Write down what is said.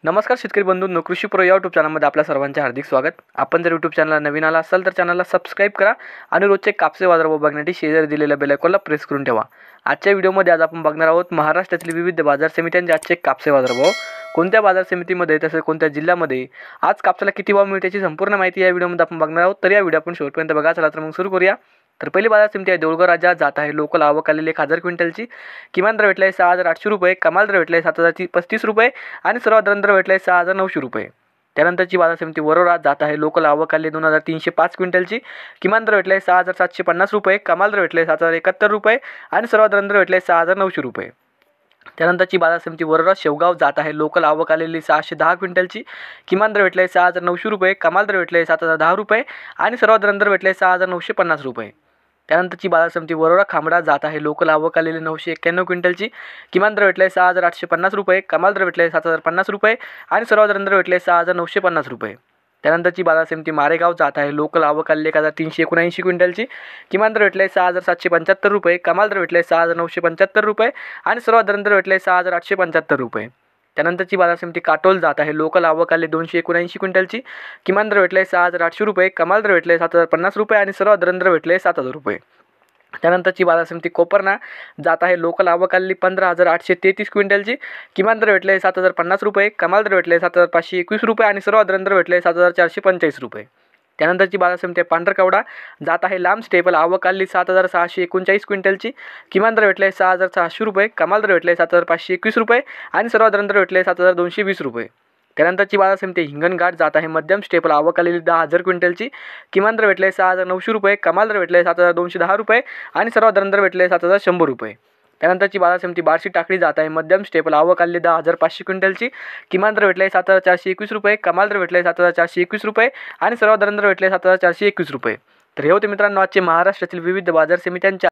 नमस्कार शेतकरी बंधूंनो, कृषी प्रो या यूट्यूब चॅनलमध्ये आपल्या सर्वांचे हार्दिक स्वागत। आपण जर यूट्यूब चॅनलला नवीन आला असाल तर चॅनलला सबस्क्राईब करा आणि रोजचे कापसे बाजारभाव बघण्यासाठी शेजारी दिलेल्या बेल आयकॉनला प्रेस करून ठेवा। आजच्या व्हिडिओमध्ये आज आपण बघणार आहोत महाराष्ट्रातील विविध बाजार समित्यांचे आजचे कापसे बाजारभाव, कोणत्या बाजार समितीमध्ये तसेच कोणत्या जिल्ह्यामध्ये आज कापसाला किती भाव मिळते याची संपूर्ण माहिती या व्हिडिओमध्ये आपण बघणार आहोत। तर या व्हिडिओ आपण शेवटपर्यंत बघा। चला तर मग सुरू करूया। तर पहिली बाजार समिती आहे देऊळगाव राजा। जात आहे लोकल आवक आलेली 1000 क्विंटलची। किमान दर भेटला आहे 6800 रुपये, कमाल दर भेटला आहे 7035 रुपये आणि सर्वात दर भेटला आहे 6900 रुपये। त्यानंतरची बाजार समिती वरोरा। जात आहे लोकल आवक आली 2305 क्विंटलची। किमान दर भेटला आहे 6750 रुपये, कमाल दर भेटला आहे 7071 रुपये आणि सर्वात दर भेटला आहे 6900 रुपये। त्यानंतरची बाजार समिती वरोरा शेवगाव। जात आहे लोकल आवक आलेली 610 क्विंटलची। किमान दर भेटला आहे 6900 रुपये, कमाल दर भेटला आहे 7010 रुपये आणि सर्वात दर भेटला आहे 6950 रुपये। त्यानंतरची बाजार समिती वरोरा खामडा। जात आहे लोकल आवक आलेली 991 क्विंटलची। किमान दर भेटला आहे 6850 रुपये, कमाल दर भेटला आहे 7050 रुपये आणि सर्वात दर भेटला आहे 6950 रुपये। त्यानंतरची बाजार समिती मारेगाव। जात आहे लोकल आवक आलेली 1379 क्विंटलची। किमान दर भेटला आहे 6775 रुपये, कमाल दर भेटला आहे 6975 रुपये आणि सर्वात दर भेटला आहे 6875 रुपये। त्यानंतरची बाजार समिती काटोल। जात आहे लोकल आवक आलेली 279 क्विंटलची। किमान दर भेटला आहे 6800 रुपये, कमाल दर भेटला आहे 7050 रुपये आणि सर्वात दर भेटले आहे 7000 रुपये। त्यानंतरची बाजार समिती कोपरना। जात आहे लोकल आवक आलेली 15833 क्विंटलची। किमान दर भेटले आहे 7050 रुपये, कमाल दर भेटले आहे 7521 रुपये आणि सर्वात दर भेटले आहे 7445 रुपये। त्यानंतरची बाजार समिती पांढरकवडा। जात आहे लांब स्टेबल आवक आलेली 7639 क्विंटलची। किमान दर भेटले आहे 6600 रुपये, कमाल दर भेटले आहे 7521 रुपये आणि सर्वात दर भेटले आहे 7220 रुपये। त्यानंतरची बाजार समिती हिंगणघाट। जात आहे मध्यम स्टेबल आवक आलेली 10000 क्विंटलची। किमान दर भेटले आहे 6900 रुपये, कमाल दर भेटले आहे 7210 रुपये आणि सर्वात दर भेटले आहे 7100 रुपये। त्यानंतरची बाजार समिती बार्शी टाकळी। जात आहे मध्यम स्टेबल आवक आलेली 10500 क्विंटलची। किमान दर भेटले आहे 7421 रुपये, कमाल दर भेटले आहे 7421 रुपये आणि सर्वात दर भेटले आहे 7421 रुपये। तर हे होते मित्रांनो आजचे महाराष्ट्रातील विविध बाजार समित्यांच्या